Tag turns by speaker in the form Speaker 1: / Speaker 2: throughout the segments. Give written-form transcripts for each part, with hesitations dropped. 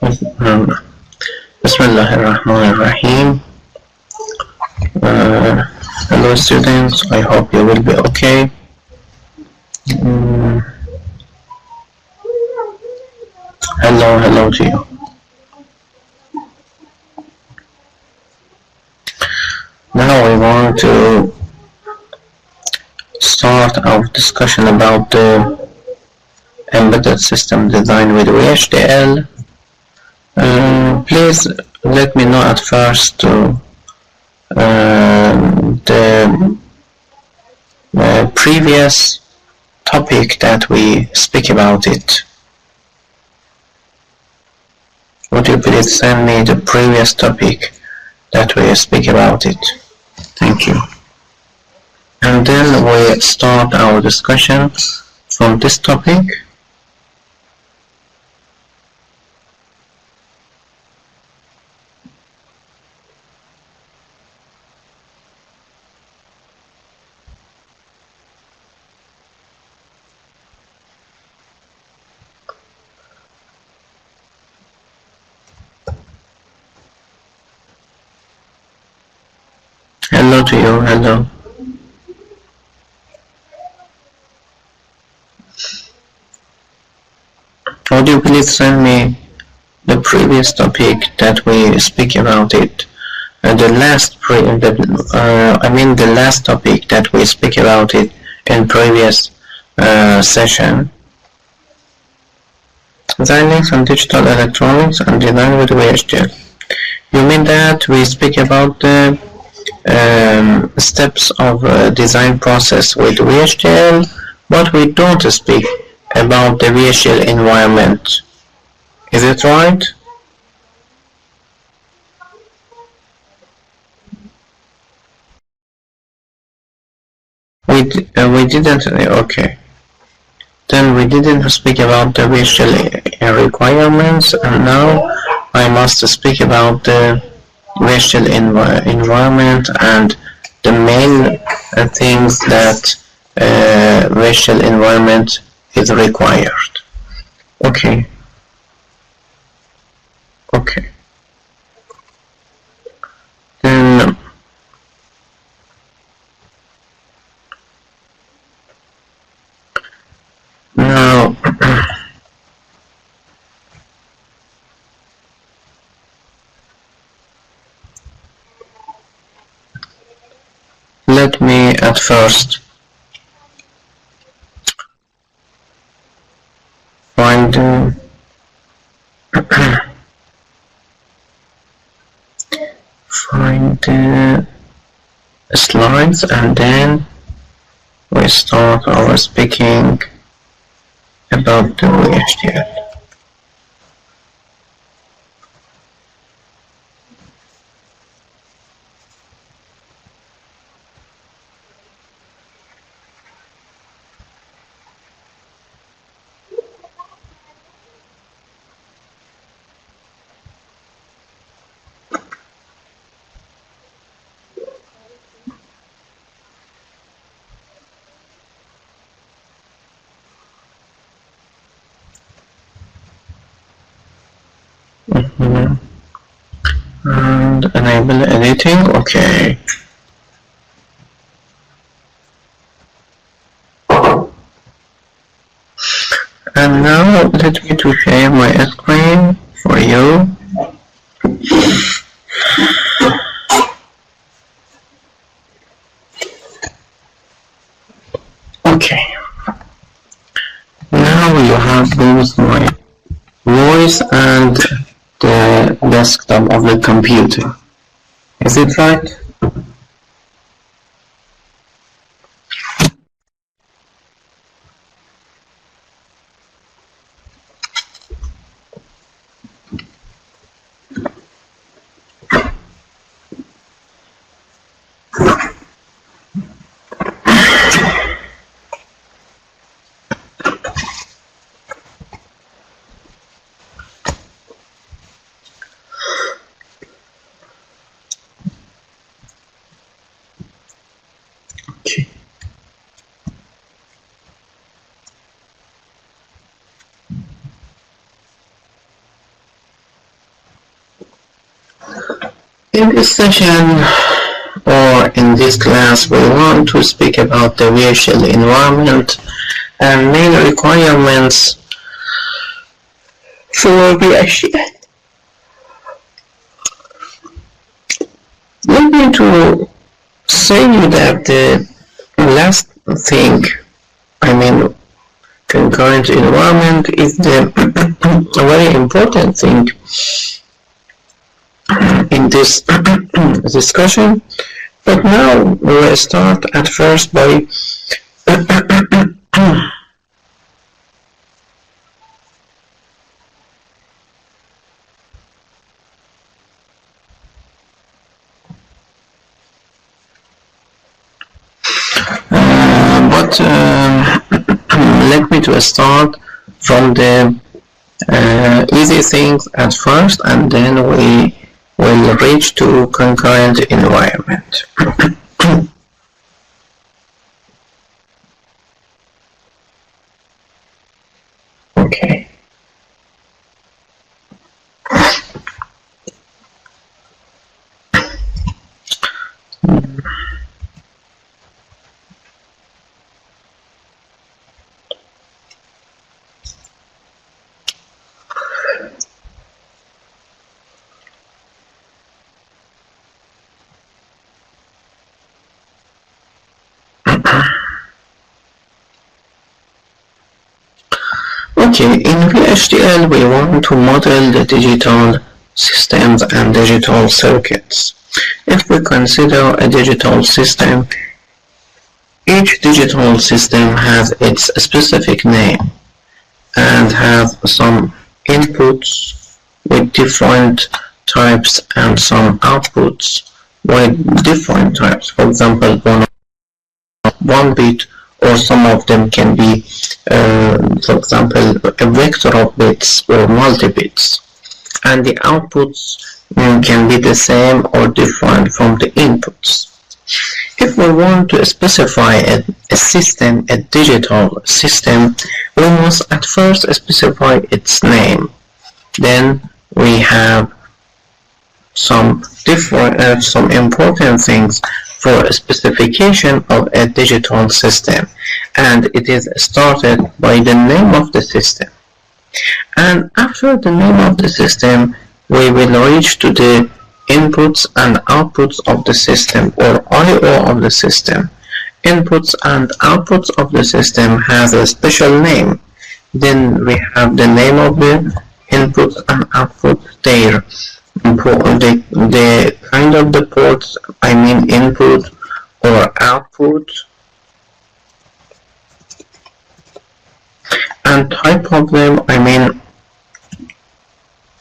Speaker 1: Bismillahirrahmanirrahim. Hello students, I hope you will be okay. Hello to you. Now we want to start our discussion about the embedded system design with VHDL. Please let me know at first the previous topic that we speak about it. Would you please send me the previous topic that we speak about it? Thank you. And then we start our discussion from this topic. Hello to you, hello. Would you please send me the previous topic that we speak about it? The last topic that we speak about it in previous session. Designing some digital electronics and design with VHDL. You mean that we speak about the steps of design process with VHDL, but we don't speak about the VHDL environment. Is it right? We didn't. Okay. Then we didn't speak about the VHDL requirements, and now I must speak about the VHDL environment and the main things that VHDL environment is required. Okay. Then now let me at first find the slides, and then we start our speaking about the VHDL. And enable editing. Okay. And now let me to share my screen for you. Okay. Now you have both my voice and the desktop of the computer. Is it right? In this session or in this class, we want to speak about the virtual environment and main requirements for VHDL. Let me to say that the last thing, concurrent environment is the very important thing in this discussion. But now we will start at first by let me to start from the easy things at first, and then we will reach to concurrent environment. Okay. Okay, in VHDL we want to model the digital systems and digital circuits. If we consider a digital system, each digital system has its specific name and has some inputs with different types and some outputs with different types. For example, one bit, or some of them can be, for example, a vector of bits or multi-bits, and the outputs can be the same or different from the inputs. If we want to specify a system, a digital system, we must at first specify its name. Then we have some important things for a specification of a digital system, and it is started by the name of the system. And after the name of the system, we will reach to the inputs and outputs of the system, or I/O of the system. Inputs and outputs of the system has a special name. Then we have the name of the inputs and outputs there. The kind of the ports, input or output, and type of them,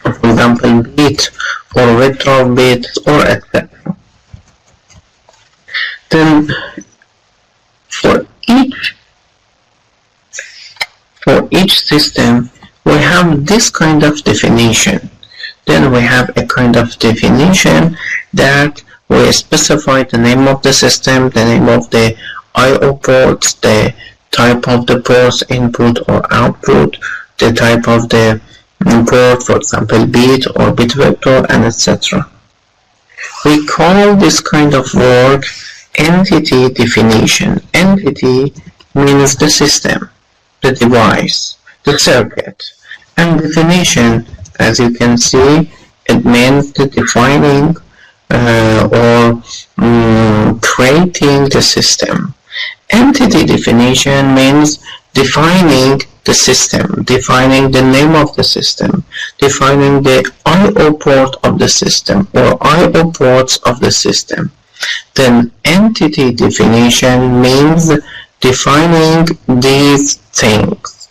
Speaker 1: for example, bit or vector bits or etc. Then for each system we have this kind of definition. Then we have a kind of definition that we specify the name of the system, the name of the I/O ports, the type of the ports, input or output, the type of the port, for example, bit or bit vector, and etc. We call this kind of work entity definition. Entity means the system, the device, the circuit, and definition, as you can see, it means the defining or creating the system. Entity definition means defining the system, defining the name of the system, defining the I/O port of the system or I/O ports of the system. Then entity definition means defining these things.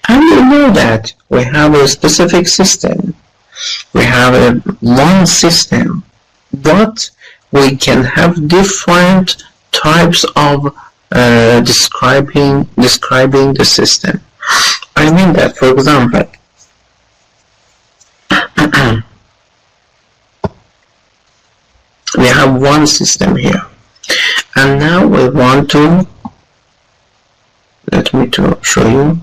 Speaker 1: And you know that we have a specific system. We have one system, but we can have different types of describing the system. I mean that, for example, we have one system here, and now we want to, let me to show you.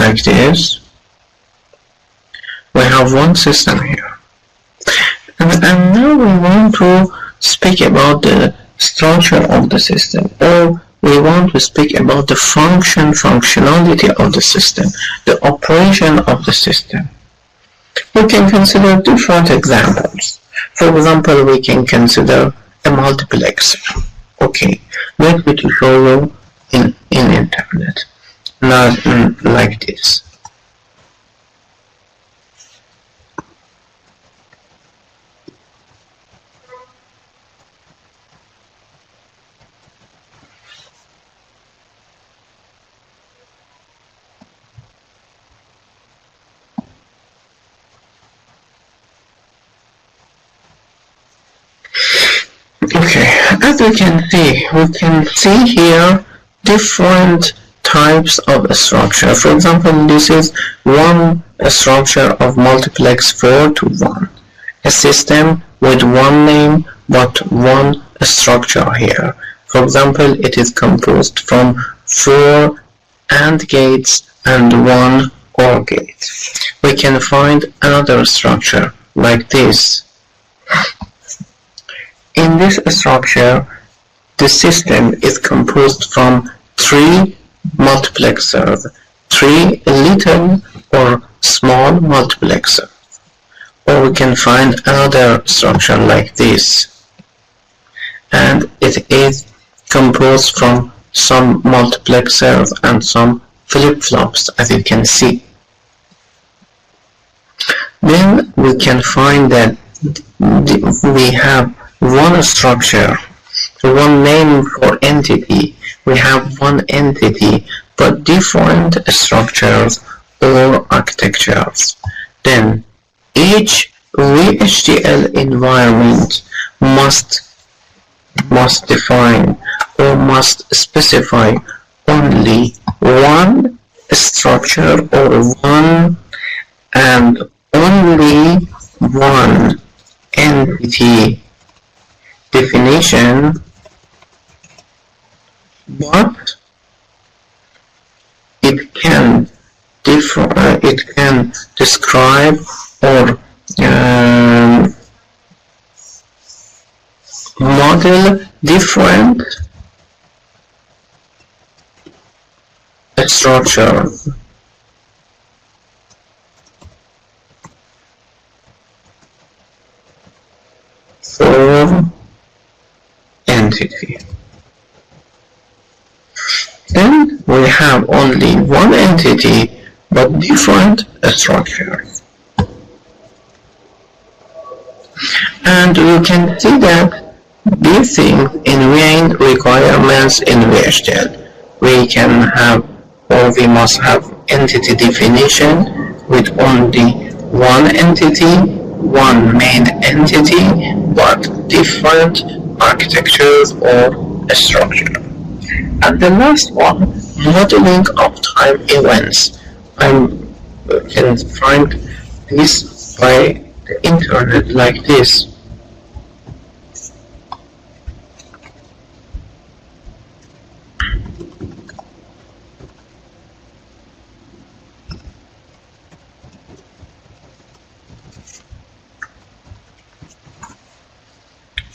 Speaker 1: like this. We have one system here. And now we want to speak about the structure of the system, or we want to speak about the functionality of the system, the operation of the system. We can consider different examples. For example, we can consider a multiplexer. Okay, let me to show you in internet, not like this. Okay, as we can see here different types of a structure. For example, this is one structure of multiplex 4 to 1. A system with one name but one structure here. For example, it is composed from 4 AND gates and 1 OR gate. We can find another structure like this. In this structure, the system is composed from 3 multiplexers, 3 little or small multiplexers. Or we can find another structure like this. And it is composed from some multiplexers and some flip-flops, as you can see. Then we can find that we have one structure, one name for entity. We have one entity but different structures or architectures. Then each VHDL environment must define or must specify only one structure or one and only one entity definition, but it can describe or model different structures. For entity. Then we have only one entity but different structures. And we can see that these things in main requirements in VHDL. We can have, or we must have, entity definition with only one entity, one main entity, but different architectures or structure. And the last one, modeling of time events. I can find this by the internet like this.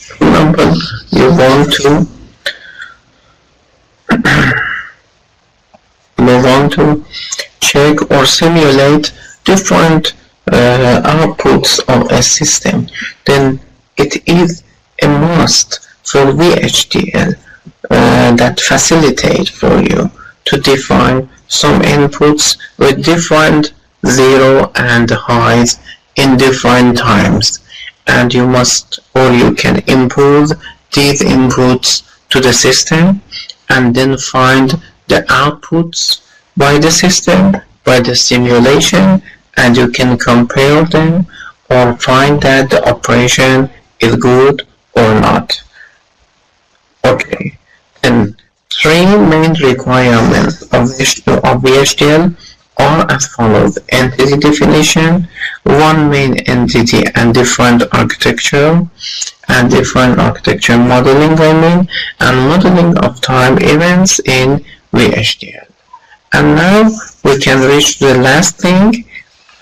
Speaker 1: For example, you want to check or simulate different outputs of a system, then it is a must for VHDL that facilitate for you to define some inputs with different zero and highs in different times, and you must, or you can impose these inputs to the system and then find the outputs by the system, by the simulation, and you can compare them or find that the operation is good or not. Okay, then 3 main requirements of VHDL are as follows: entity definition, one main entity and different architecture, and different architecture modeling, and modeling of time events in VHDL. And now we can reach the last thing,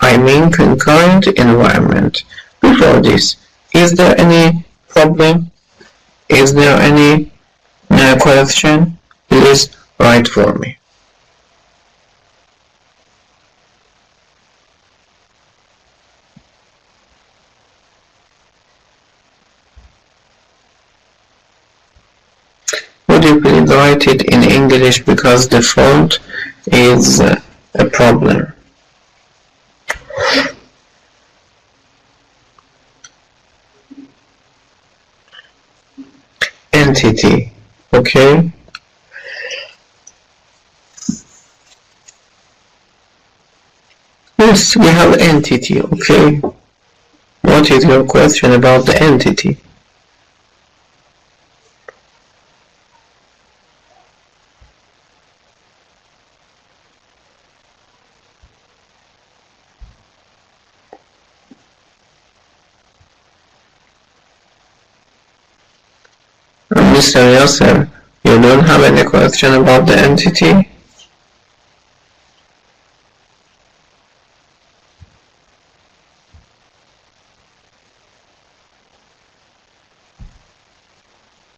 Speaker 1: I mean concurrent environment. Before this, is there any problem? Is there any question? Please write for me. Would you please write it in English because the font is a problem. Entity, okay? Yes, we have entity, okay? What is your question about the entity? Mr. Yasser, you don't have any question about the entity?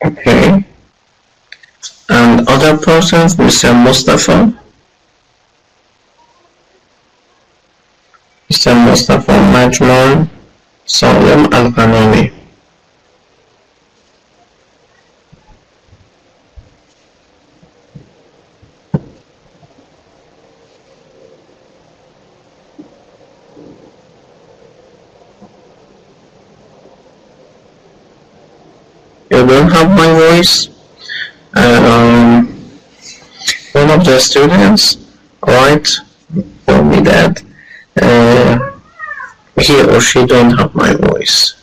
Speaker 1: Okay. And other persons, Mr. Mustafa? Mr. Mustafa Majman Salim Al-Qanani. You don't have my voice? One of the students write for me that he or she don't have my voice.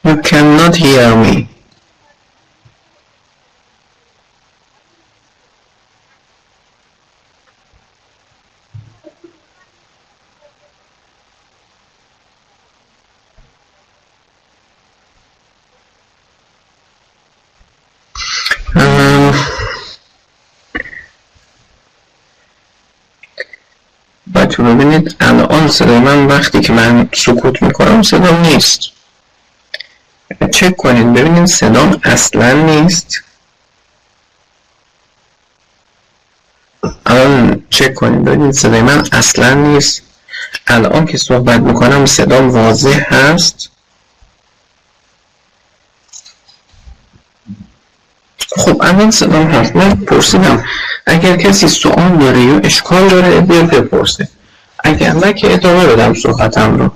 Speaker 1: You cannot hear me. بچه ببینید الان صدای من وقتی که من سکوت میکنم صدام نیست. چک کنید ببینید صدام اصلا نیست. الان چک کنید ببینید صدای من اصلا نیست. الان که صحبت میکنم صدام واضح هست. خب الان صدام هست. من پرسیدم اگر کسی سوال داره یا اشکال داره بیاد بپرسه. اگر نه که ادامه بدم صحبتم رو.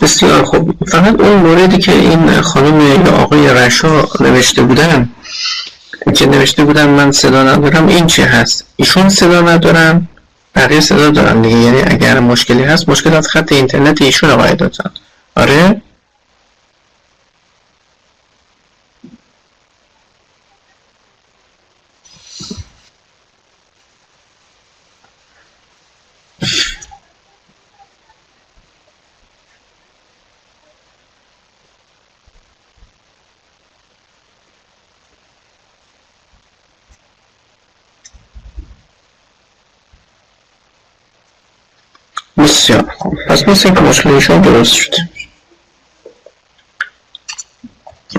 Speaker 1: بسیار خوب. فقط اون موردی که این خانم یا آقای رشا نوشته بودن من صدا ندارم، این چی هست؟ ایشون صدا ندارن، بقیه صدا دارن دیگه. یعنی اگر مشکلی هست مشکل از خط اینترنت ایشون قاعدتاً. آره؟ بسیار خوب. پس مثل اینکه مشکلشون درست شد.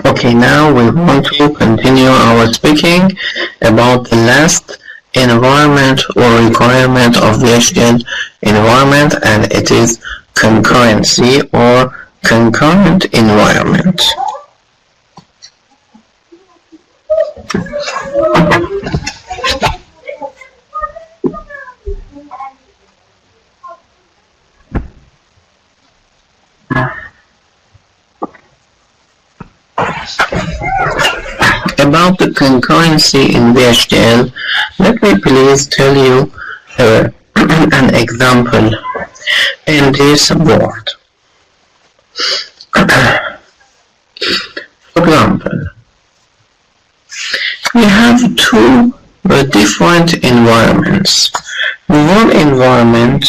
Speaker 1: Okay, now we want to continue our speaking about the last environment or requirement of VHDL environment, and it is concurrency or concurrent environment. About the concurrency in VHDL, let me please tell you an example in this board. For example, we have two different environments. One environment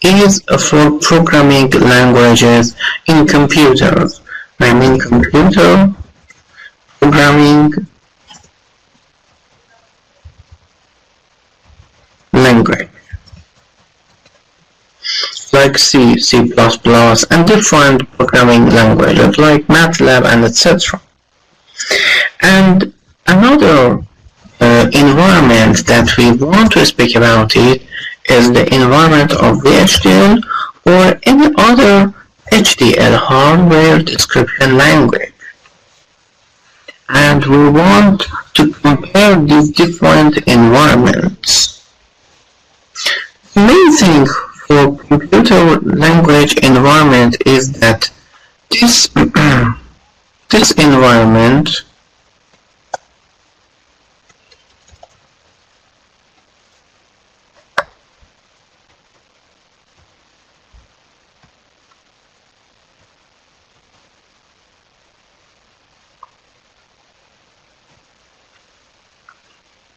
Speaker 1: is for programming languages in computers. I mean computer programming language like C, C++, and different programming languages like MATLAB and etc. And another environment that we want to speak about it is the environment of VHDL or any other HDL hardware description language. And we want to compare these different environments. The main thing for computer language environment is that this environment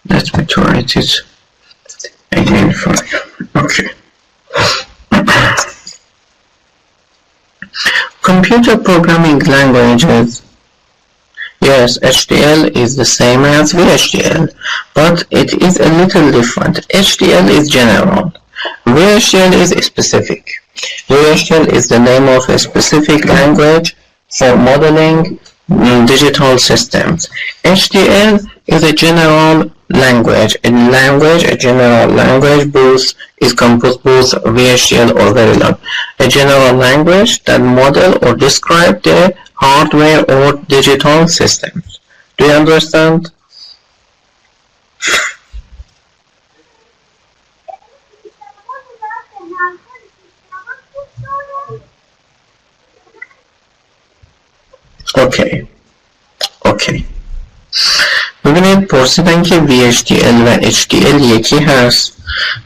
Speaker 1: let me write it again for you. Okay. Computer programming languages. Yes, HDL is the same as VHDL, but it is a little different. HDL is general. VHDL is specific. VHDL is the name of a specific language for modeling digital systems. HDL is a general language. A general language is composed both VHDL or Verilog. A general language that model or describe the hardware or digital systems. Do you understand? Okay. ببینید پرسیدن که VHDL و HDL یکی هست.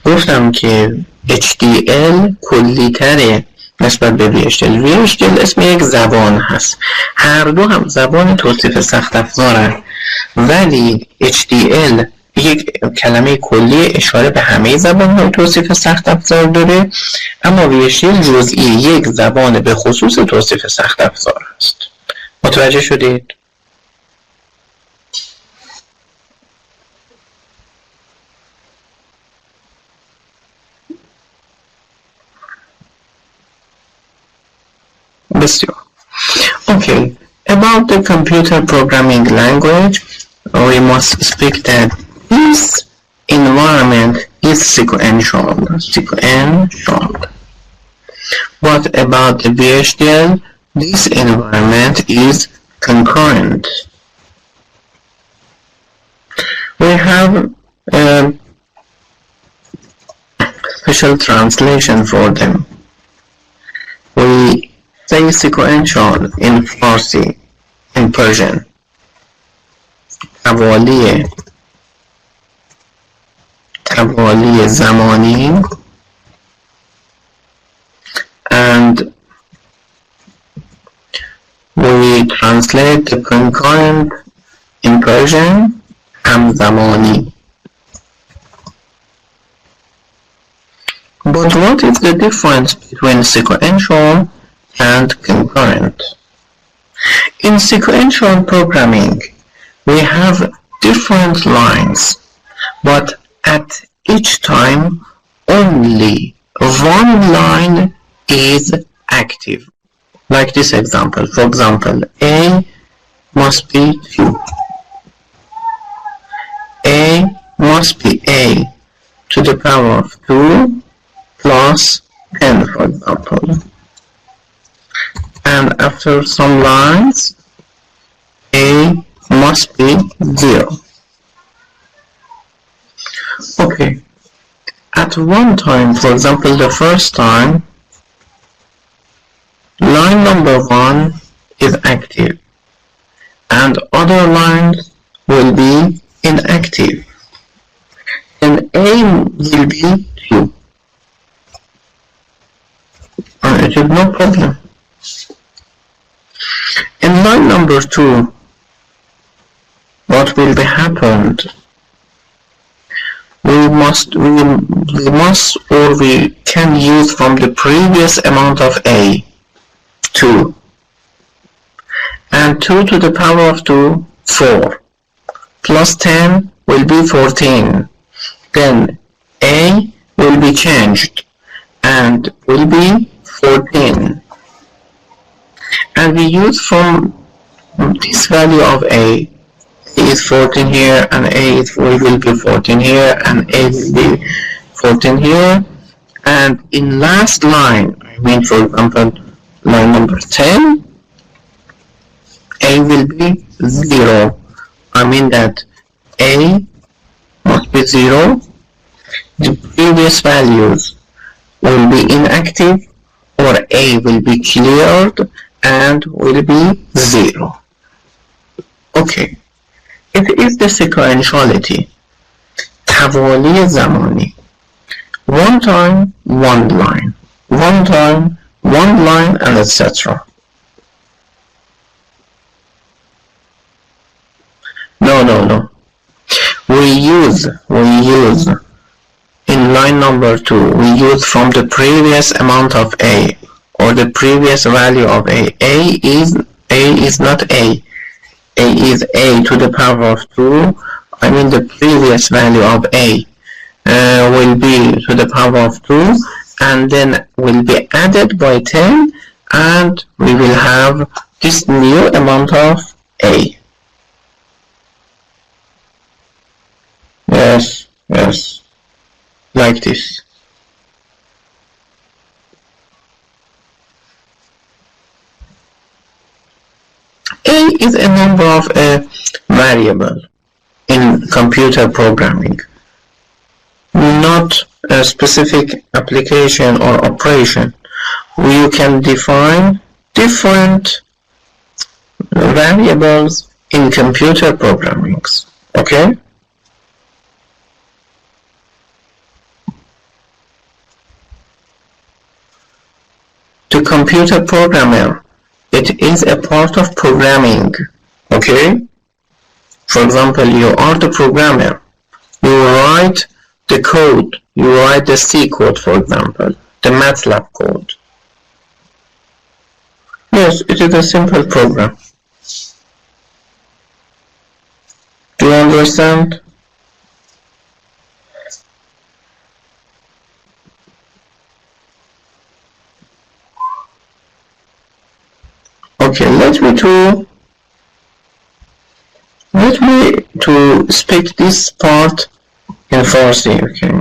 Speaker 1: گفتم که HDL کلی‌تره نسبت به VHDL. VHDL اسم یک زبان هست. هر دو هم زبان توصیف سخت افزارن، ولی HDL یک کلمه کلی اشاره به همه زبان‌های توصیف سخت افزار داره، اما VHDL جزئی یک زبان به خصوص توصیف سخت افزار است. متوجه شدید؟ Okay, about the computer programming language, we must speak that this environment is sequential. But about the VHDL, this environment is concurrent. We have a special translation for them. We say sequential in Farsi, in Persian. توالی زمانی, and we translate the concurrent in Persian همزمانی. But what is the difference between sequential and concurrent? In sequential programming, we have different lines, but at each time only one line is active. Like this example. For example, A must be 2. A must be A to the power of 2 plus 10, for example. And after some lines, A must be 0. Okay. At one time, for example, the first time, line number 1 is active and other lines will be inactive, and A will be 2. And it is no problem. In line number 2, what will be happened? We can use from the previous amount of A, 2. And 2 to the power of 2, 4. Plus 10 will be 14. Then A will be changed and will be 14. And we use from this value of A is 14 here, and A will be 14 here, and A will be 14 here. And in last line, I mean for example line number 10, A will be 0. I mean that A must be 0. The previous values will be inactive, or A will be cleared and will be 0. Okay. It is the sequentiality, توالی زمانی. One time, one line. One time, one line, and etc. No. We use in line number 2, we use from the previous amount of A, or the previous value of A. A is not A. A is A to the power of 2. I mean the previous value of A will be to the power of 2, and then will be added by 10, and we will have this new amount of A. Yes, like this. A is a number of a variable in computer programming, not a specific application or operation. You can define different variables in computer programming. Okay? The computer programmer, it is a part of programming. Okay? For example, you are the programmer. You write the code. You write the C code, for example, the MATLAB code. Yes, it is a simple program. Do you understand? Okay, let me to speak this part in Farsi. Okay.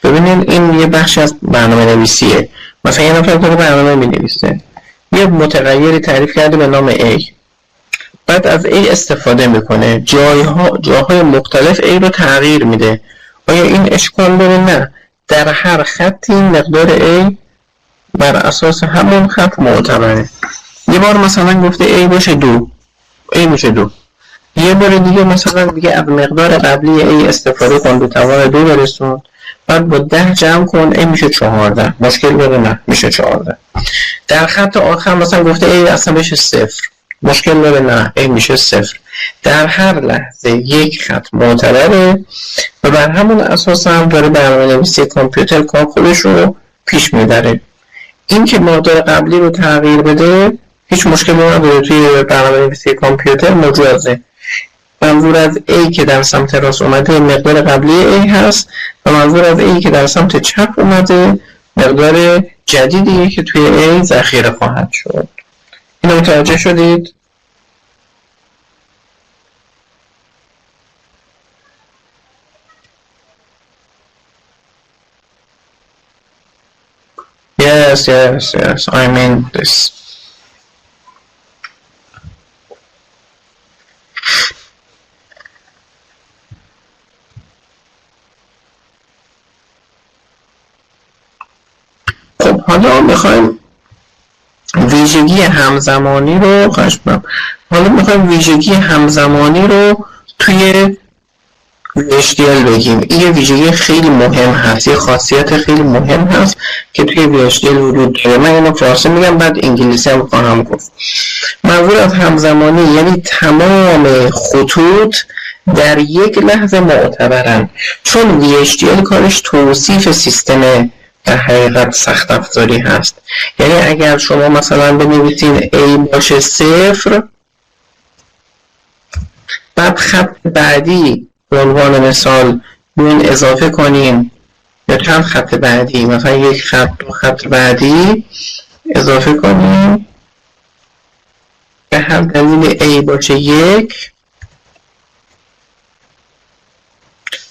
Speaker 1: ببینید این یه بخشی از برنامه نویسیه. مثلا یه نفر داره برنامه می نویسه، یه متغیری تعریف کرده به نام A، بعد از A استفاده میکنه، جاهای مختلف A رو تغییر میده. آیا این اشکال داره؟ نه. در هر خطی مقدار A بر اساس همون خط معتبره. یه بار مثلا گفته A باشه 2، A میشه 2. یه بار دیگه مثلا دیگه از مقدار قبلی A استفاده کن به توان 2 برسون، بعد با 10 جمع کن، A میشه 14. مشکل داره؟ نه، میشه 14. در خط آخر مثلا گفته A اصلا بشه 0. مشکل داره؟ نه، A میشه 0. در هر لحظه یک خط معتبره و بر همون اساس هم داره برنامه‌نویسی کامپیوتر کار خودش رو پیش میبره. این که مقدار قبلی رو تغییر بده هیچ مشکلی نداره، توی برنامه‌نویسی کامپیوتر مجازه. منظور از A که در سمت راست اومده مقدار قبلی A هست و منظور از A که در سمت چپ اومده مقدار جدیدیه که توی A ذخیره خواهد شد. اینو متوجه شدید؟ Yes, I mean this. حالا میخوایم ویژگی همزمانی رو توی VHDL بگیم. این یه ویژگی خیلی مهم هست، یه خاصیت خیلی مهم هست که توی VHDL وجود داره. من اینو فارسی میگم بعد انگلیسی هم خواهم گفت. منظور از همزمانی یعنی تمام خطوط در یک لحظه معتبرن، چون VHDL کارش توصیف سیستم در حقیقت سخت افزاری هست. یعنی اگر شما مثلا بنویسین A باشه 0، بعد خط بعدی به عنوان مثال بیاین اضافه کنین، یا چند خط بعدی، مثلا یک خط، دو خط بعدی اضافه کنین، به هر دلیل A باشه 1،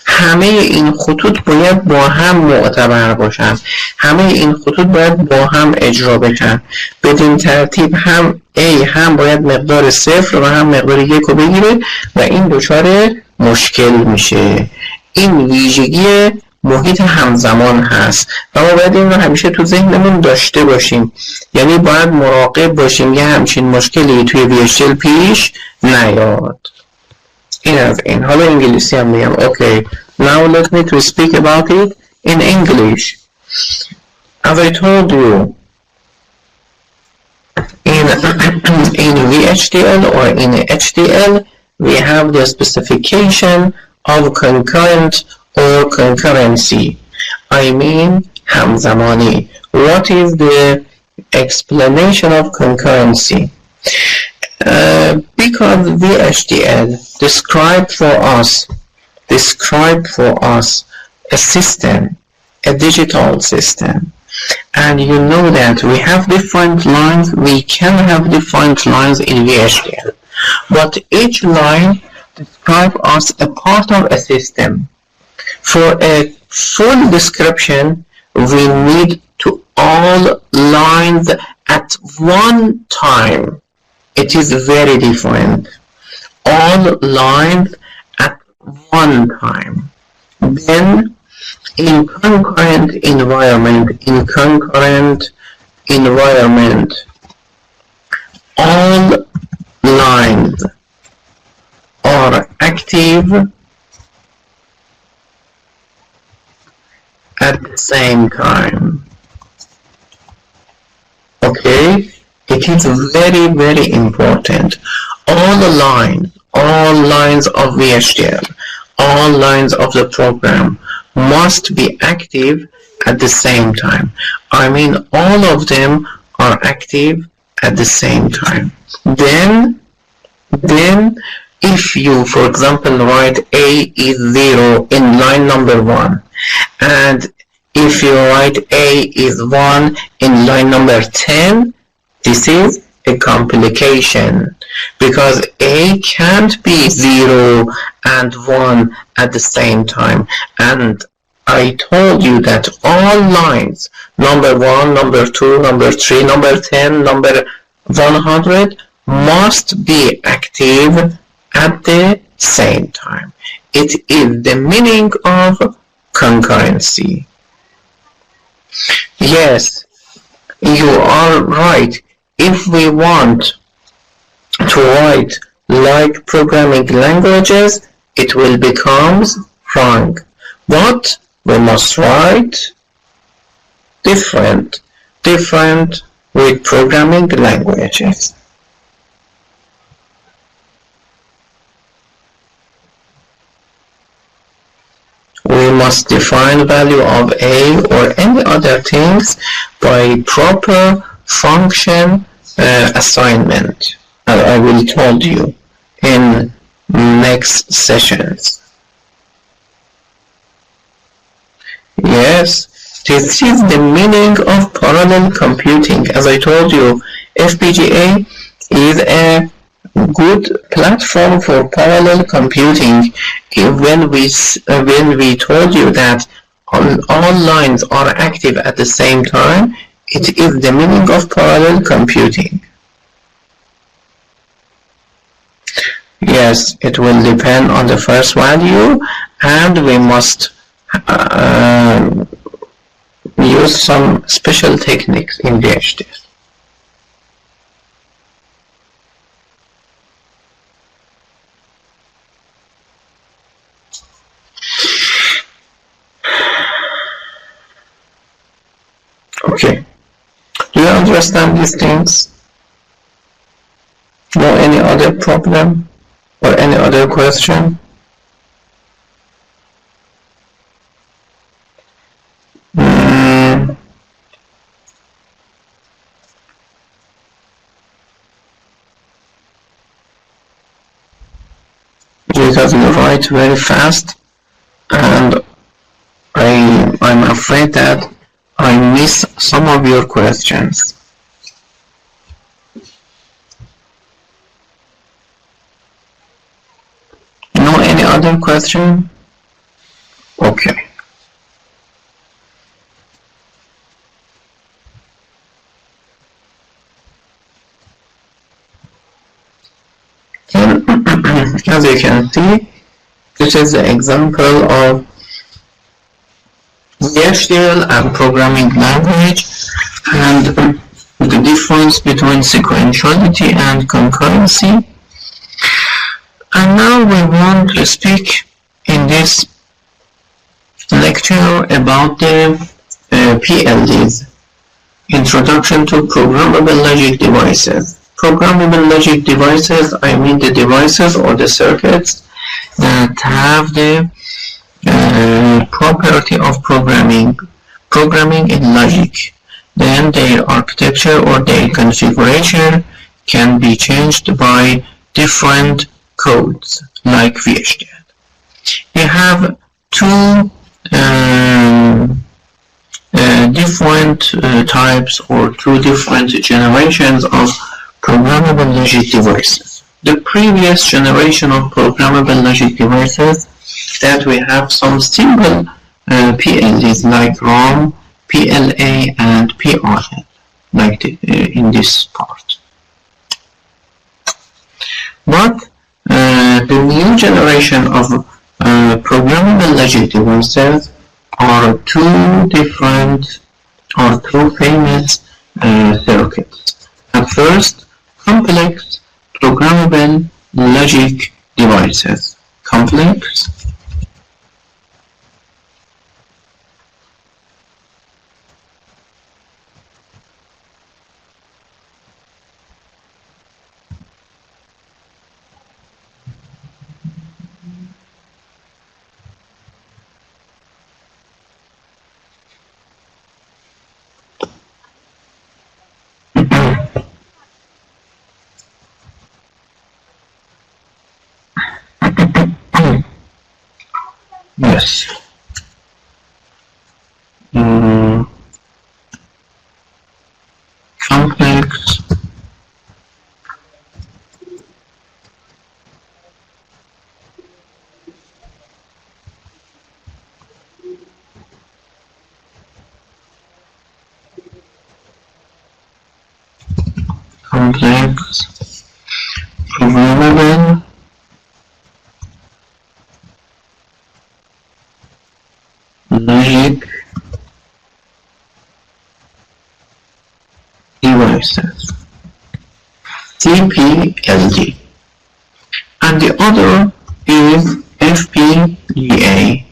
Speaker 1: همه این خطوط باید با هم معتبر باشن، همه این خطوط باید با هم اجرا بشن. بدین ترتیب هم A هم باید مقدار 0 و هم مقدار 1 رو بگیره و این دچار مشکل میشه. این ویژگی محیط همزمان هست و ما باید این رو همیشه تو ذهنمون داشته باشیم. یعنی باید مراقب باشیم یه همچین مشکلی توی VHDL پیش نیاد. این از این. حالا انگلیسی هم میگم. Okay, now let me to speak about it in English. As I told you, in VHDL or in HDL, we have the specification of concurrent or concurrency. I mean همزمانی. What is the explanation of concurrency? Because VHDL described for us a system, a digital system, and you know that we have different lines, we can have different lines in VHDL, but each line describes us a part of a system. For a full description, we need to all lines at one time. It is very different. All lines at one time. Then in concurrent environment, all lines are active at the same time. Okay? It is very, very important. All lines of VHDL, all lines of the program must be active at the same time. I mean, all of them are active at the same time. Then if you, for example, write A is 0 in line number 1, and if you write A is 1 in line number 10, this is a complication, because A can't be 0 and 1 at the same time. And I told you that all lines, number 1, number 2, number 3, number 10, number 100, must be active at the same time. It is the meaning of concurrency. Yes, you are right. If we want to write like programming languages, it will become wrong. But we must write different with programming languages. We must define value of A or any other things by proper function assignment. I will tell you in next sessions. Yes, this is the meaning of parallel computing. As I told you, FPGA is a good platform for parallel computing. When we told you that all lines are active at the same time, it is the meaning of parallel computing. Yes, it will depend on the first value, and we must we use some special techniques in VHDL. Okay, do you understand these things? No any other problem or any other question? Because you write very fast, and I'm afraid that I miss some of your questions. No any other question? Okay. As you can see, this is the example of VHDL and programming language and the difference between sequentiality and concurrency. And now we want to speak in this lecture about the PLDs, Introduction to Programmable Logic Devices. Programmable logic devices, I mean the devices or the circuits that have the property of programming in logic. Then their architecture or their configuration can be changed by different codes like VHDL. We have two different types or two different generations of programmable logic devices. The previous generation of programmable logic devices that we have some simple PLDs like ROM, PLA and PRL, like in this part. But the new generation of programmable logic devices are two different or two famous circuits. At first, complex programmable logic devices. Complex yes. Complex programmable logic devices, CPLD, and the other is FPGA,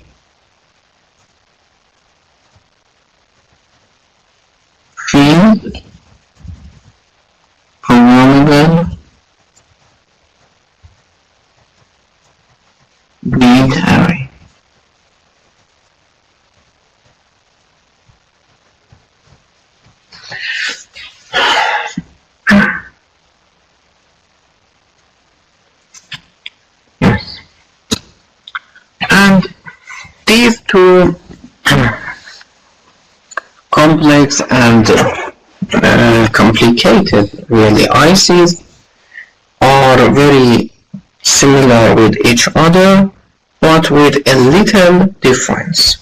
Speaker 1: Field Programmable Gate Array. Yes. And these two complex and complicated really ICs are very similar with each other, but with a little difference.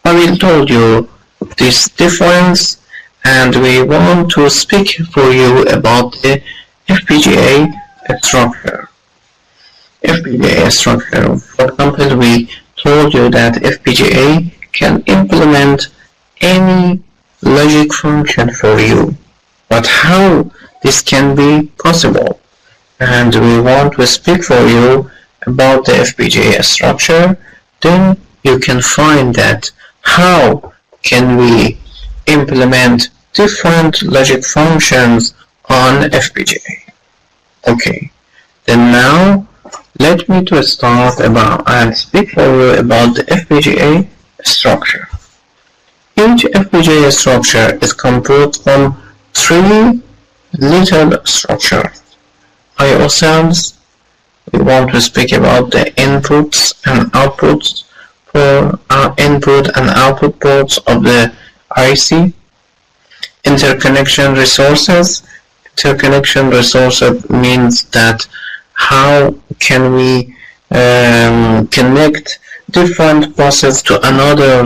Speaker 1: I will tell you this difference, and we want to speak for you about the Fpga structure. Fpga structure. For example, we told you that Fpga can implement any logic function for you. But how this can be possible? And we want to speak for you about the Fpga structure. Then you can find that how can we implement different logic functions on Fpga. Okay, then now let me to start about and speak for you about the Fpga structure. Each Fpga structure is composed from three little structures. I.O. cells. We want to speak about the inputs and outputs for our input and output ports of the IC. Interconnection resources. Interconnection resources means that how can we connect different processes to another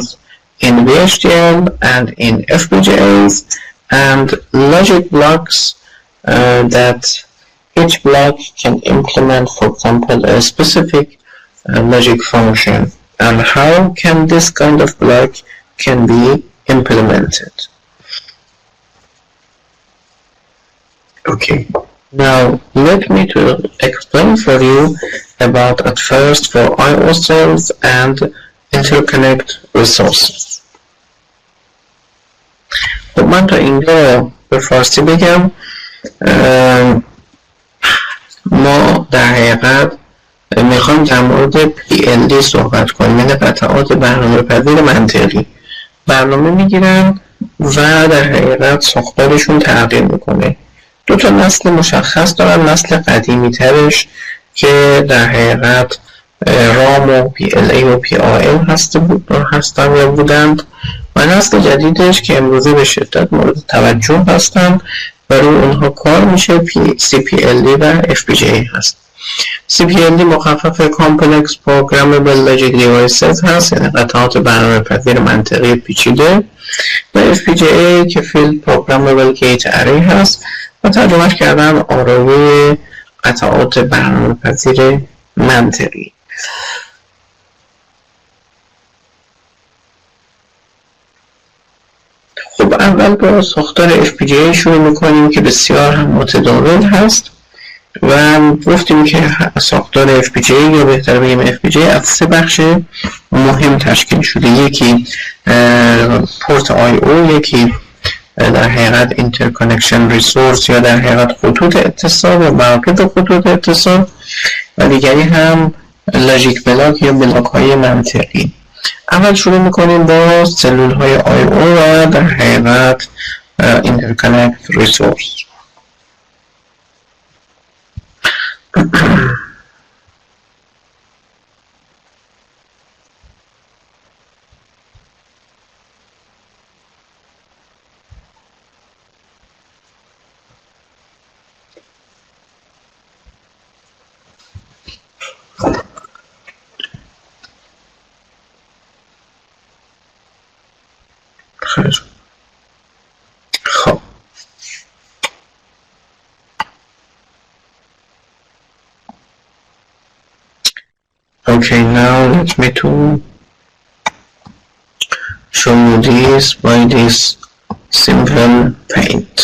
Speaker 1: in VHDL and in FPGAs, and logic blocks that each block can implement, for example, a specific logic function, and how can this kind of block can be implemented. Okay, now let me to explain for you about at first for I/O cells and interconnect resources. خب من تا اینجا به فارسی بگم. ما در حقیقت میخوایم در مورد PLD صحبت کنیم، یعنی قطعات برنامه پذیر منطقی. برنامه میگیرن و در حقیقت ساختارشون تغییر میکنه. دو تا نسل مشخص دارن، نسل قدیمی ترش که در حقیقت رام و PLA و PAL هستن یا بودند، و نسل جدیدش که امروزه به شدت مورد توجه هستن و روی اونها کار میشه CPLD و FPGA هست. CPLD مخفف Complex Programmable Logic Devices هست، یعنی قطعات برنامه پذیر منطقی پیچیده، و FPGA که Field Programmable Gate Array هست و ترجمهش کردن آرایه قطعات برنامه پذیر منطقی. خب اول با ساختار FPGA شروع میکنیم که بسیار هم متداول هست و گفتیم که ساختار FPGA یا بهتر بگیم FPGA از سه بخش مهم تشکیل شده. یکی پورت I/O، یکی در حقیقت Interconnection Resource یا در حقیقت خطوط اتصال و مراکز خطوط اتصال، و دیگری هم لاجیک بلاک یا بلاک های منطقی. اول شروع میکنیم با سلول های I/O و در حقیقت Interconnect Resource. خب okay, now let me to show you this by this simple paint.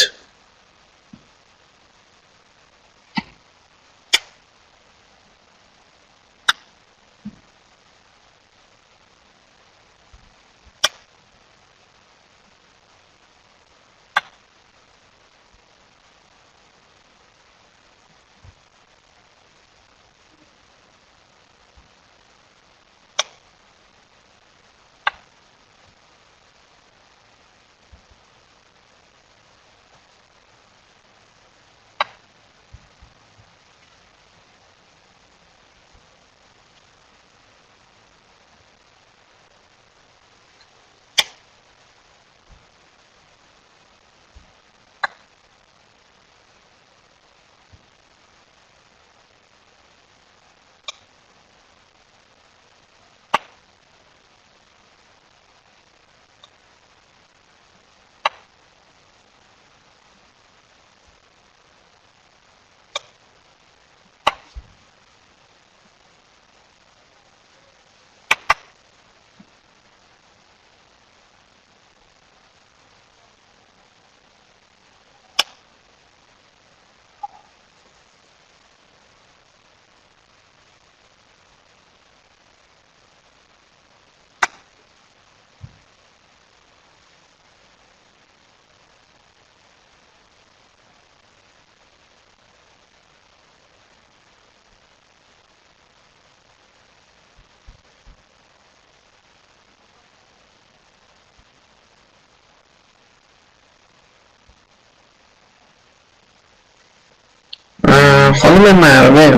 Speaker 1: خانم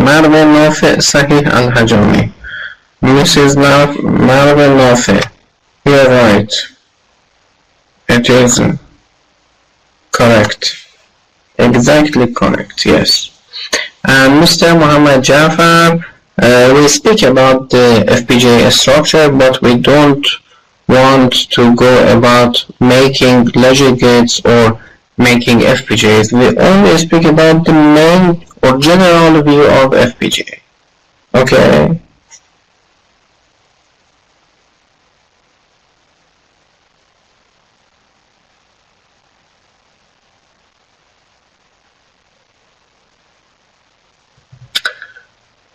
Speaker 1: مرو نافع صحیح الحجامی. Mrs. مرو نافع, you're right. It is correct. Exactly correct, yes. And Mr. Muhammad Jafar, we speak about the Fpga structure, but we don't want to go about making logic gates or making FPGAs. We only speak about the main or general view of FPGA. Okay.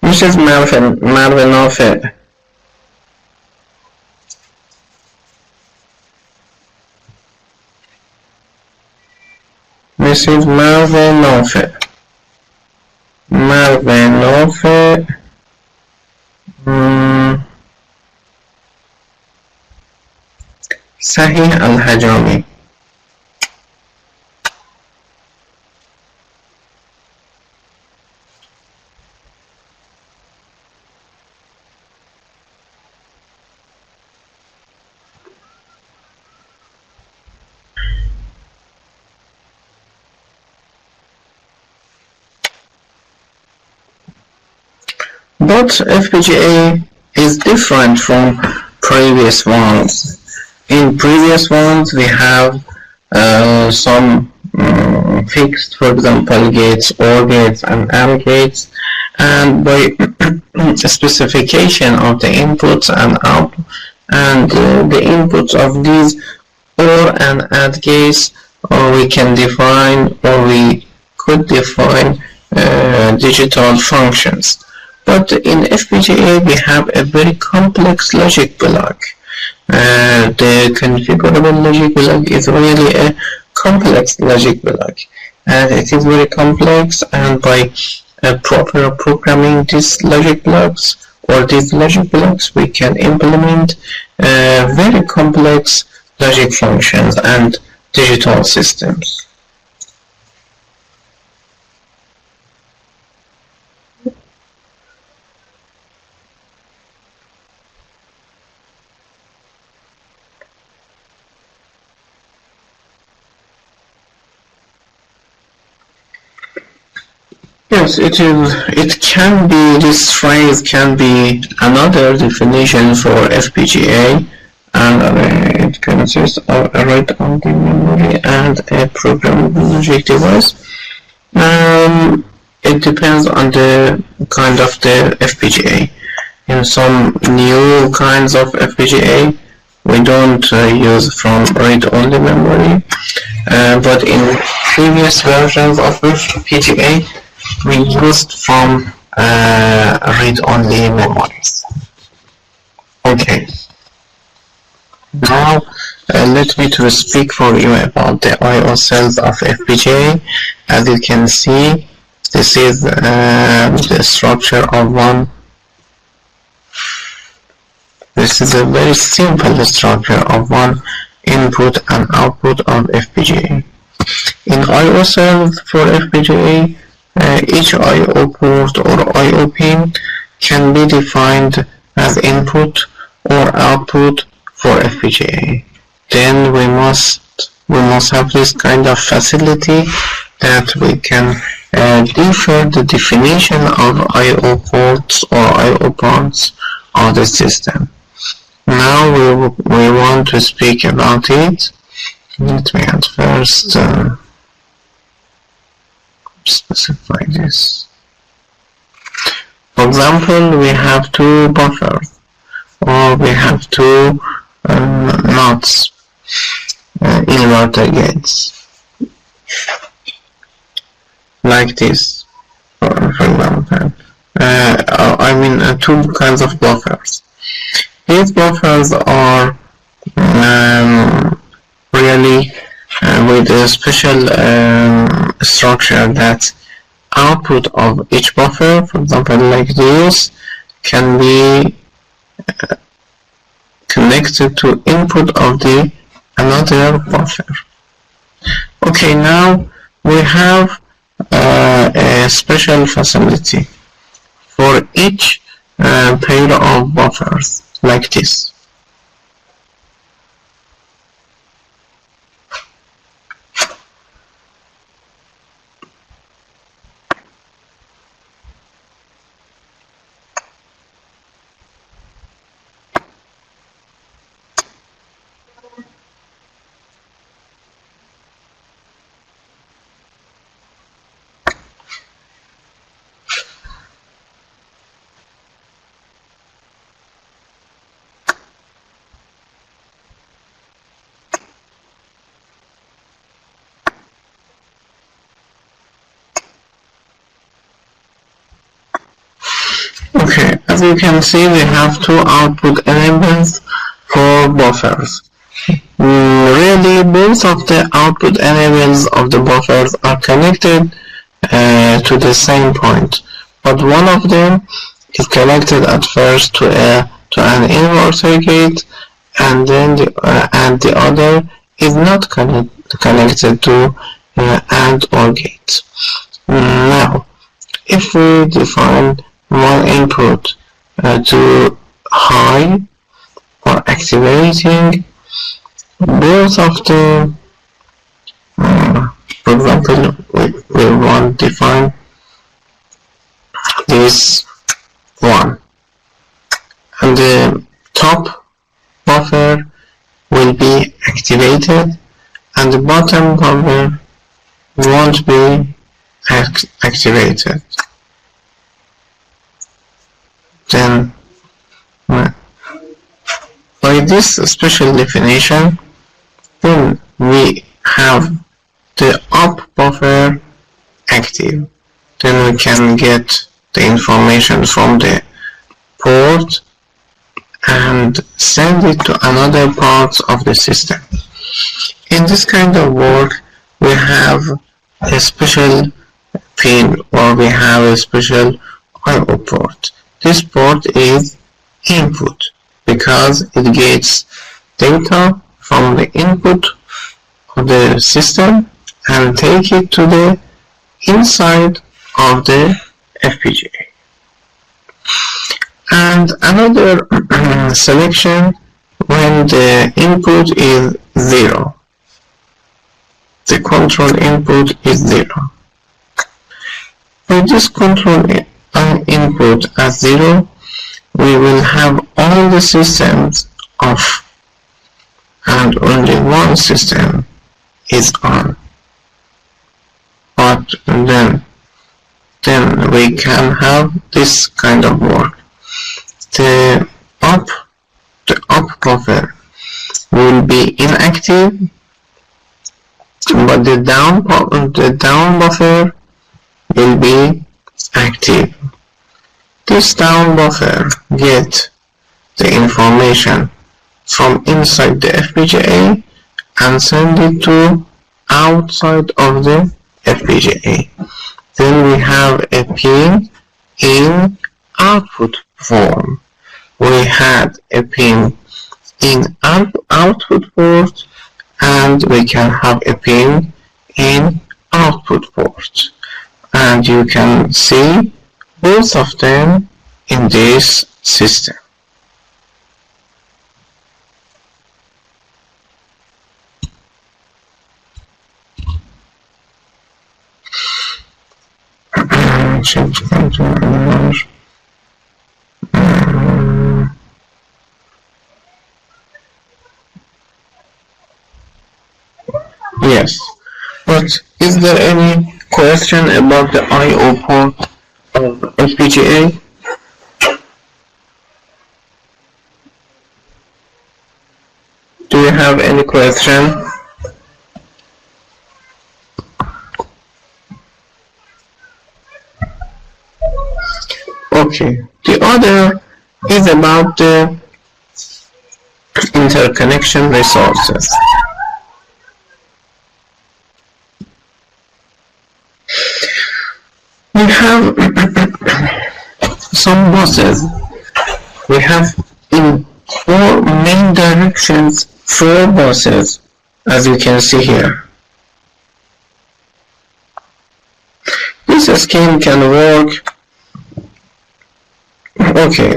Speaker 1: Mrs. Marvin Nafet. Mrs. Marvin Nafet. Marvin Nafet. صحيح الحجامي. But FPGA is different from previous ones. In previous ones, we have some fixed, for example, gates, OR gates, and AND gates, and by specification of the inputs and output, and the inputs of these OR and AND gates, we can define, or we could define digital functions. But in FPGA, we have a very complex logic block. The configurable logic block is really a complex logic block, and it is very complex, and by proper programming these logic blocks, we can implement very complex logic functions and digital systems. Yes, it can be, this phrase can be another definition for FPGA, and it consists of a read-only memory and a programmable logic device. It depends on the kind of the FPGA. In some new kinds of FPGA, we don't use from read-only memory, but in previous versions of FPGA, we used from read-only memories. Okay. Now let me to speak for you about the I/O cells of FPGA. As you can see, this is the structure of one. This is a very simple structure of one input and output of FPGA. In I/O cells for FPGA, each I/O port or I/O pin can be defined as input or output for FPGA. Then we must have this kind of facility that we can differ the definition of I/O ports or I/O parts of the system. Now we want to speak about it. Let me at first specify this. For example, we have two buffers, or we have two NOTs, inverter gates, like this, for example. I mean two kinds of buffers. These buffers are really with a special structure that output of each buffer, for example like this, can be connected to input of the another buffer. Okay, now we have a special facility for each pair of buffers like this. Okay, as you can see, we have two output enablers for buffers. Really, both of the output enablers of the buffers are connected to the same point, but one of them is connected at first to an inverter gate, and then the other is not connected to AND OR gate. Now, if we define one input to high or activating, both of the, for example, we want to define this one, and the top buffer will be activated and the bottom buffer won't be activated. Then by this special definition, then we have the up buffer active. Then we can get the information from the port and send it to another part of the system. In this kind of work, we have a special pin, or we have a special I/O port. This port is input because it gets data from the input of the system and take it to the inside of the FPGA. And another selection when the input is 0. The control input is 0. For this control input as 0, we will have all the systems off and only one system is on. But then we can have this kind of work. The up buffer will be inactive, but the down buffer will be active. This down buffer gets the information from inside the FPGA and send it to outside of the FPGA. Then we have a pin in output form. We had a pin in output port, and we can have a pin in output port. And you can see both of them in this system. Yes, but is there any question about the I/O port of FPGA? Do you have any question? Okay, the other is about the interconnection resources. We have some buses. We have in 4 main directions 4 buses, as you can see here. This scheme can work. Okay,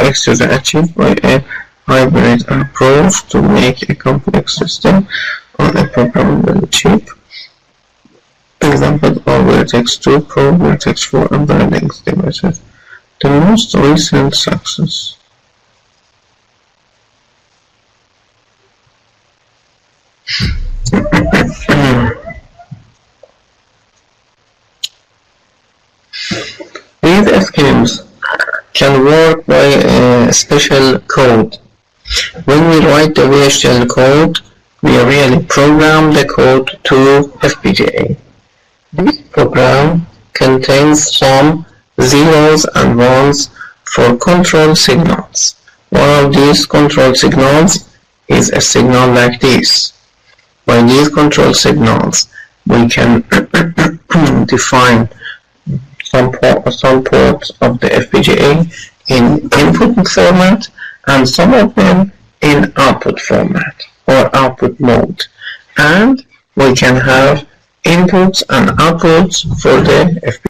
Speaker 1: excuse me, achieved by a hybrid approach to make a complex system on a programmable chip. Example of vertex 2, probe vertex 4, and Berning's devices. The most recent success. These schemes can work by a special code. When we write the VHDL code, we really program the code to FPGA. This program contains some zeros and ones for control signals. One of these control signals is a signal like this. By these control signals, we can define some ports of the FPGA in input format and some of them in output format or output mode. And we can have inputs and outputs for the FPGA.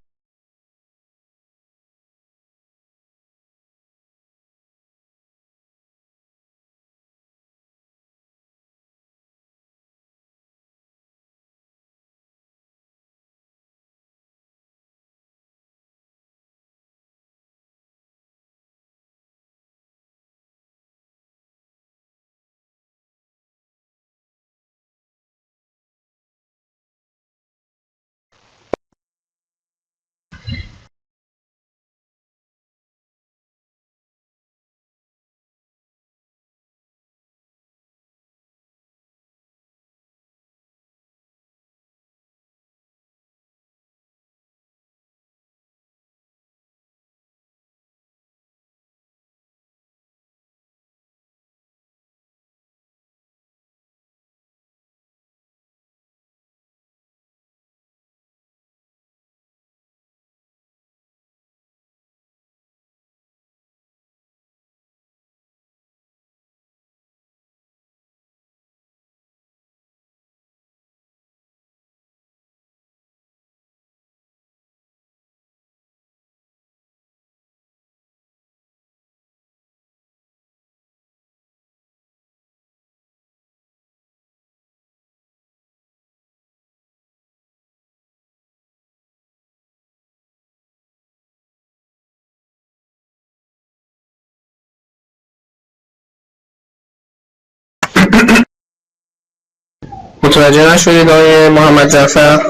Speaker 1: متوجه نشدید آقای محمد جعفر؟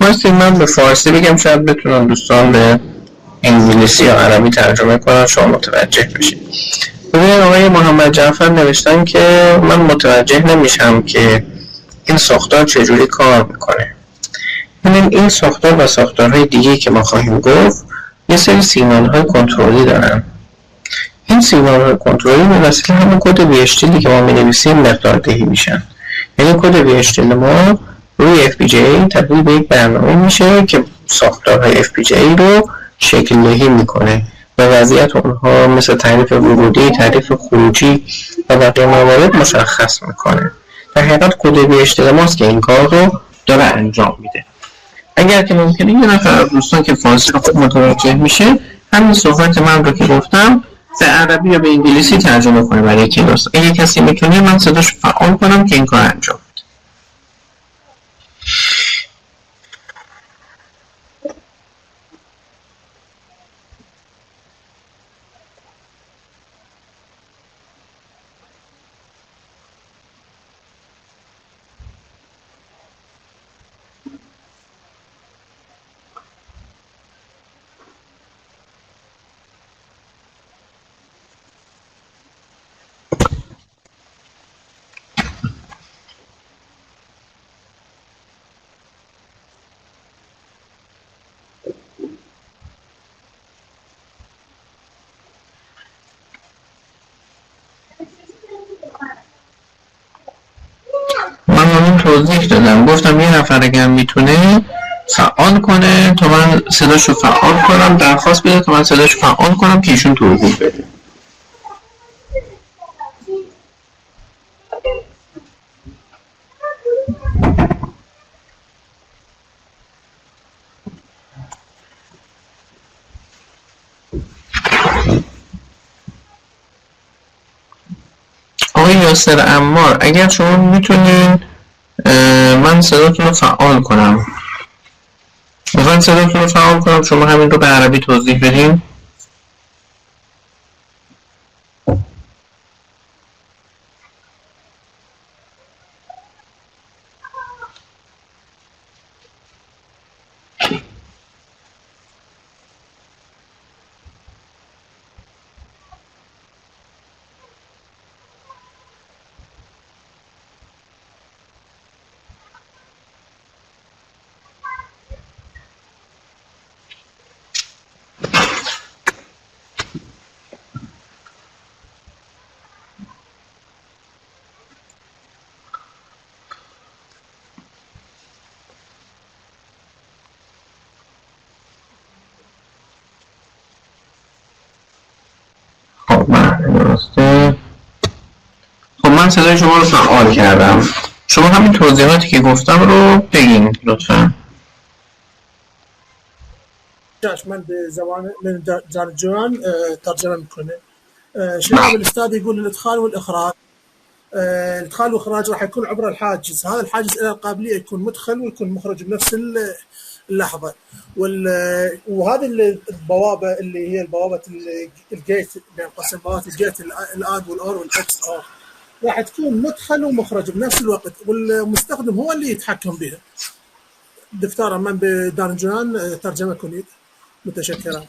Speaker 1: واسه من به فارسی بگم شاید بتونم دوستان به انگلیسی یا عربی ترجمه کنم شما متوجه بشید. ببینید آقای محمد جعفر نوشتن که من متوجه نمیشم که این ساختار چجوری کار میکنه. ببینید این ساختار و ساختارهای دیگه که ما خواهیم گفت یه سری سیگنال‌های کنترلی دارن. این سیگنال‌های کنترلی به وسیله همون کد VHDL که ما می‌نویسیم مقداردهی میشن. یعنی کد VHDL ما روی FPGA تبدیل به یک برنامه میشه که ساختارهای FPGA رو شکل دهی میکنه و وضعیت اونها مثل تعریف ورودی، تعریف خروجی و بقیه موارد مشخص میکنه. در حقیقت کد VHDL ماست که این کار رو داره انجام میده. اگر که ممکنه یه نفر از دوستان که فارسی رو خوب متوجه میشه همین صحبت من رو که گفتم به عربی یا به انگلیسی ترجمه کنه برای کلاس. اگه کسی میتونه من صداش فعال کنم که این کار انجام. توضیح دادم گفتم یه نفر اگر میتونه فعال کنه تا من صداشو فعال کنم، درخواست بده تا من صداشو فعال کنم که ایشون توضیح بده. یاسر عمار اگر شما میتونین من صداتون رو فعال کنم. میخواین صداتون رو فعال کنم شما همین رو به عربی توضیح بدین. خب من صدای شما رو فعال کردم. شما همین توضیحاتی که گفتم رو بگین لطفا.
Speaker 2: من بزبان من درجان ترجمة میکنه. شباب الاستاذ يقول الادخال والاخراج. الادخال والاخراج راح يكون عبر الحاجز، هذا الحاجز الى القابليه يكون مدخل ويكون مخرج بنفس اللحظه. وهذه البوابه اللي هي البوابه الجيت بين قوسين بوابه الجيت الاد والاور والاكس ار راح تكون مدخل ومخرج بنفس الوقت، والمستخدم هو اللي يتحكم بها. دكتور من بدرجان ترجمه کنید. متشکرم.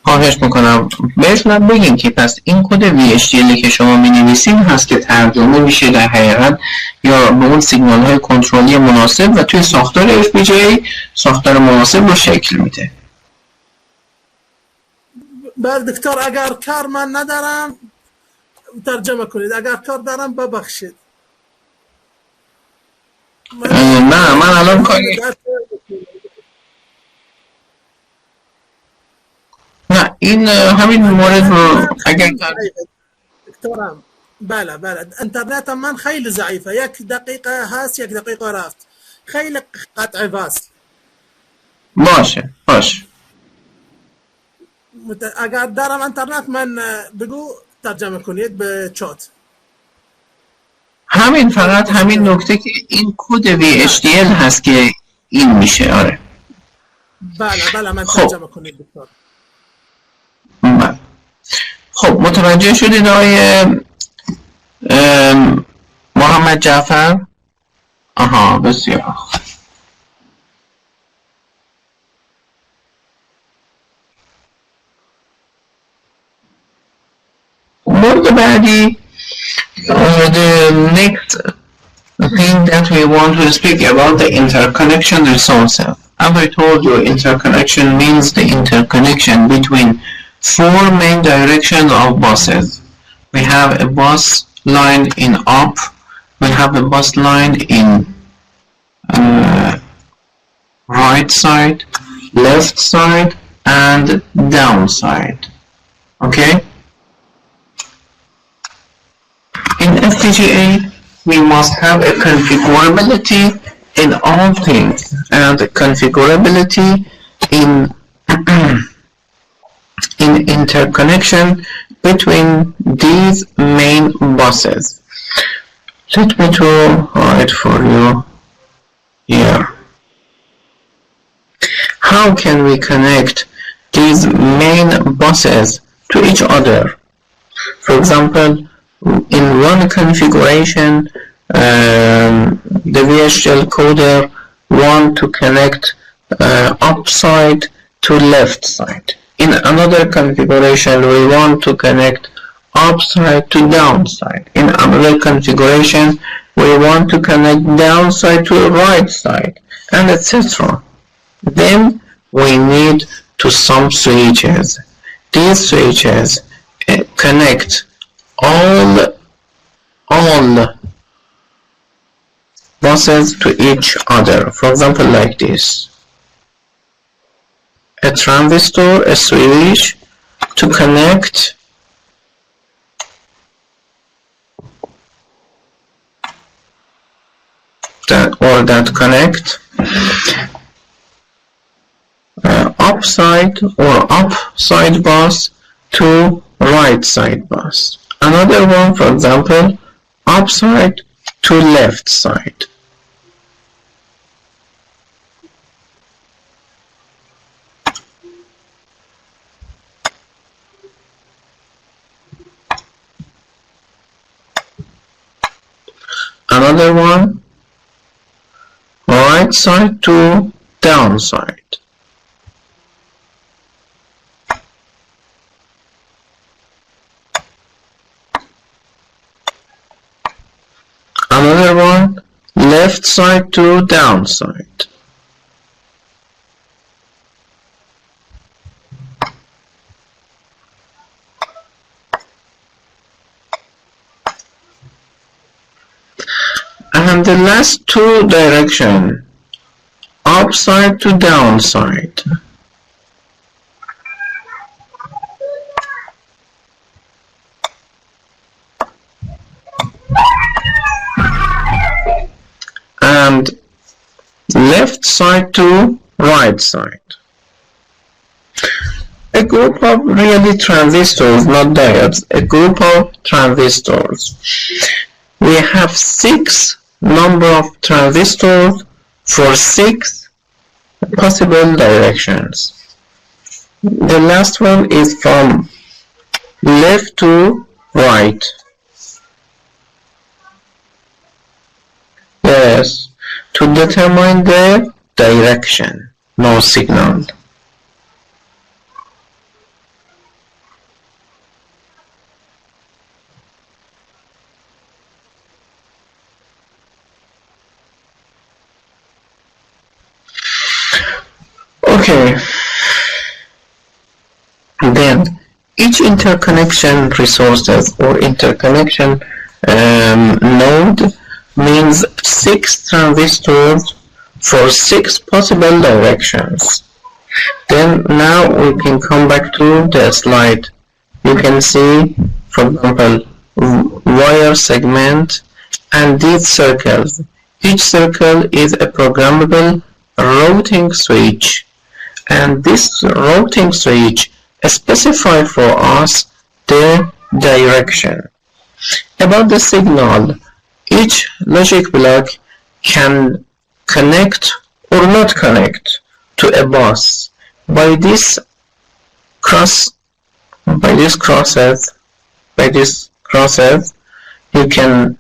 Speaker 1: خواهش میکنم بهشون بگین که پس این کد VHDL که شما می‌نویسین هست که ترجمه میشه در حقیقت یا به اون سیگنال های کنترلی مناسب و توی ساختار FPGA ساختار مناسب رو شکل میده.
Speaker 2: بله دکتر اگر کار من ندارم ترجمه کنید، اگر کار دارم ببخشید.
Speaker 1: نه من الان کاری نه این همین مورد رو اگر
Speaker 2: دکترم بله انترنت من خیلی ضعیفه، یک دقیقه هست یک دقیقه رفت، خیلی قطع وصل.
Speaker 1: باشه
Speaker 2: اگر دارم انترنت من بگو ترجمه کنید به چات.
Speaker 1: همین فقط همین نکته که این کد VHDL هست که این میشه. آره
Speaker 2: بله من ترجمه کنید دکتر.
Speaker 1: خب متوجه شدید آقای محمد جعفر؟ آها بسیار. مورد بعدی the next thing that we want to speak about the interconnection resources. As I told you, interconnection means the interconnection between four main directions of buses. We have a bus line in up, we have a bus line in right side, left side, and down side. Okay? In FPGA, we must have a configurability in all things, and configurability in interconnection between these main buses. Let me to write for you here. How can we connect these main buses to each other? For example, in one configuration, the VHDL coder want to connect upside to left side. In another configuration, we want to connect upside to downside. In another configuration, we want to connect downside to right side, and etc. Then we need to some switches. These switches connect all buses to each other. For example, like this. A transistor, a switch to connect that connect upside bus to right side bus. Another one, for example, up side to left side. Another one, right side to downside. Another one, left side to downside. And the last two direction, upside to downside. And left side to right side. A group of really transistors, not diodes, a group of transistors. We have 6 number of transistors for 6 possible directions. The last one is from left to right. Yes, to determine the direction, no signal. Okay, then each interconnection resources or interconnection node means 6 transistors for 6 possible directions. Then now we can come back to the slide. You can see, for example, wire segment and these circles. Each circle is a programmable routing switch, and this routing switch specifies for us the direction. About the signal, each logic block can connect or not connect to a bus by this crosses. You can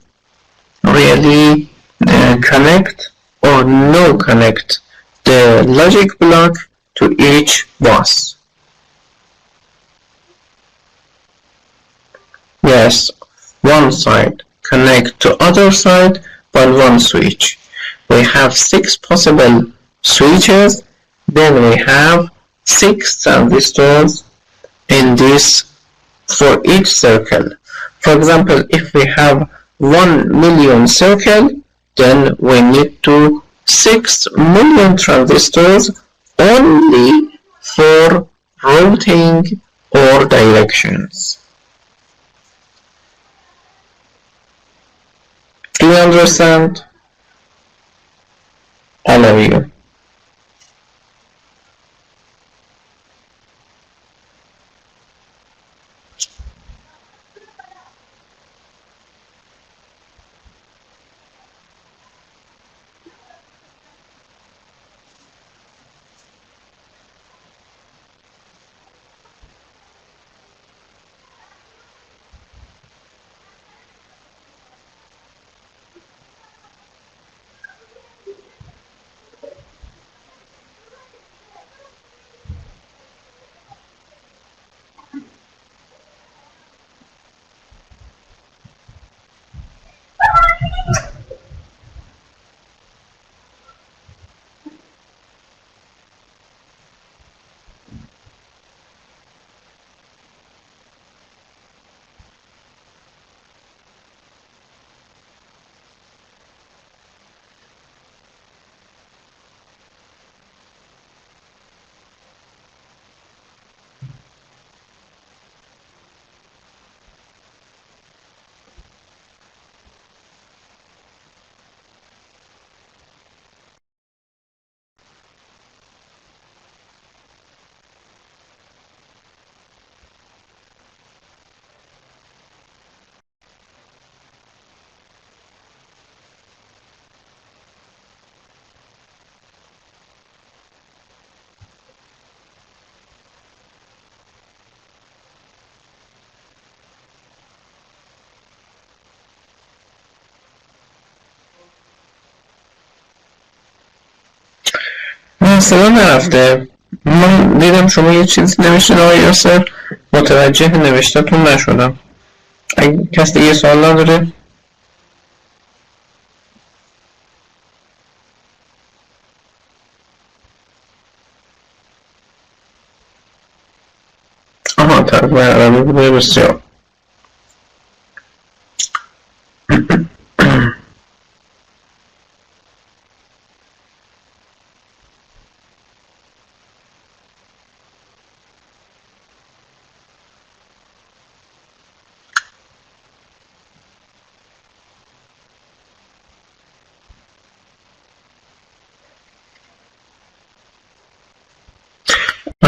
Speaker 1: really connect or no connect the logic block to each bus. Yes, one side connect to other side by one switch. We have 6 possible switches, then we have 6 transistors in this for each circle. For example, if we have 1 million circle, then we need 6 million transistors only for routing or directions. Do you understand? All of you. اصلا نرفته. من دیدم شما یه چیز نوشتین آقای یاسر، متوجه نوشتتون نشدم. اگه کسی دیگه سوال نداره؟ آها ترجمه عربی بوده، بسیار.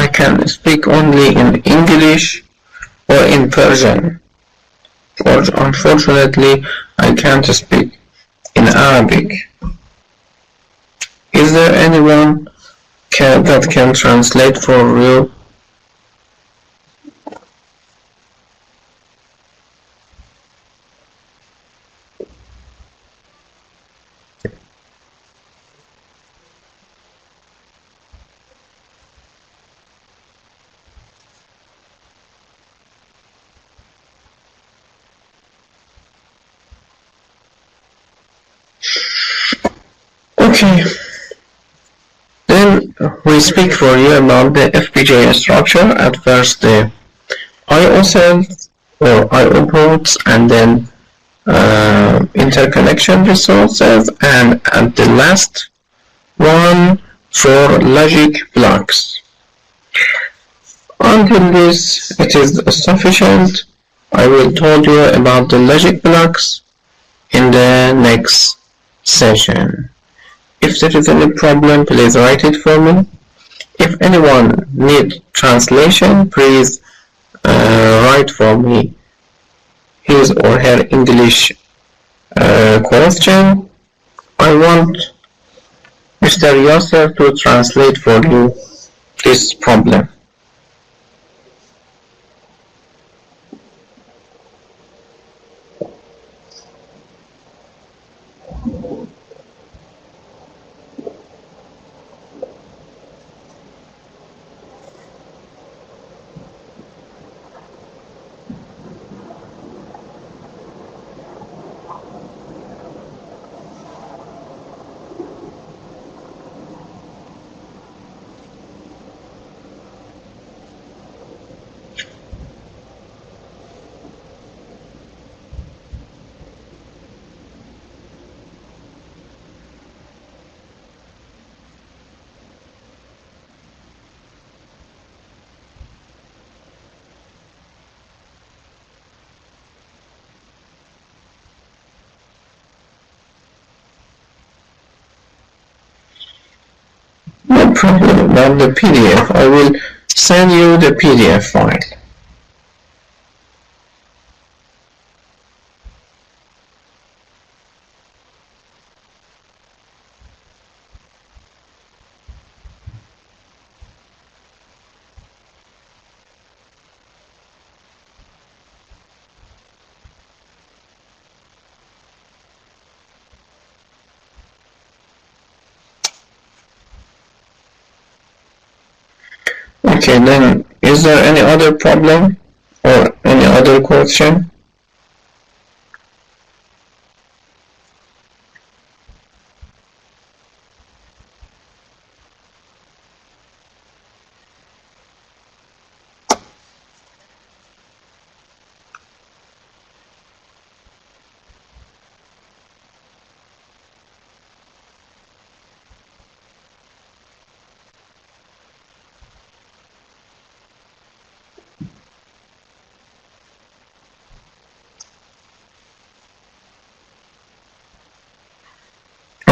Speaker 1: I can speak only in English or in Persian. Unfortunately, I can't speak in Arabic. Is there anyone that can translate for you? Okay, then we speak for you about the Fpga structure. At first, the I/O cells or I/O ports, and then interconnection resources, and at the last one for logic blocks. Until this, it is sufficient. I will tell you about the logic blocks in the next session. If there is any problem, please write it for me. If anyone needs translation, please write for me his or her English question. I want Mr. Yasser to translate for you this problem. No problem about the PDF. I will send you the PDF file. Okay, then is there any other problem or any other question?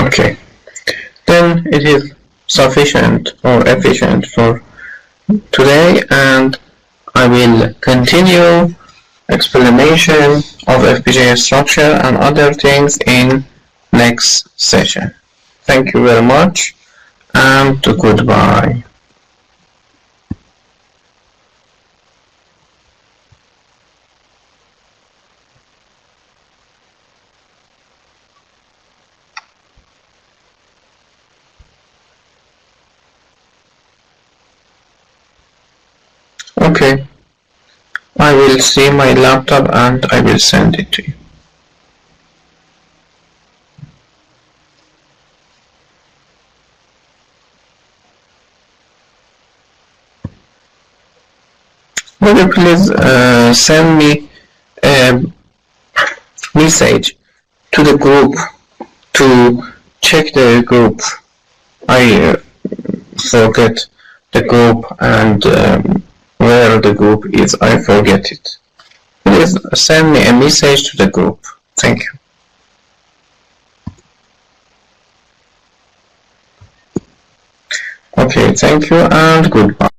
Speaker 1: Okay, then it is sufficient or efficient for today, and I will continue explanation of Fpga structure and other things in next session. Thank you very much and goodbye. see my laptop and I will send it to you. Will you please send me a message to the group to check the group? I forget the group, and where the group is, I forget it. Please send me a message to the group. Thank you. Okay, thank you and goodbye.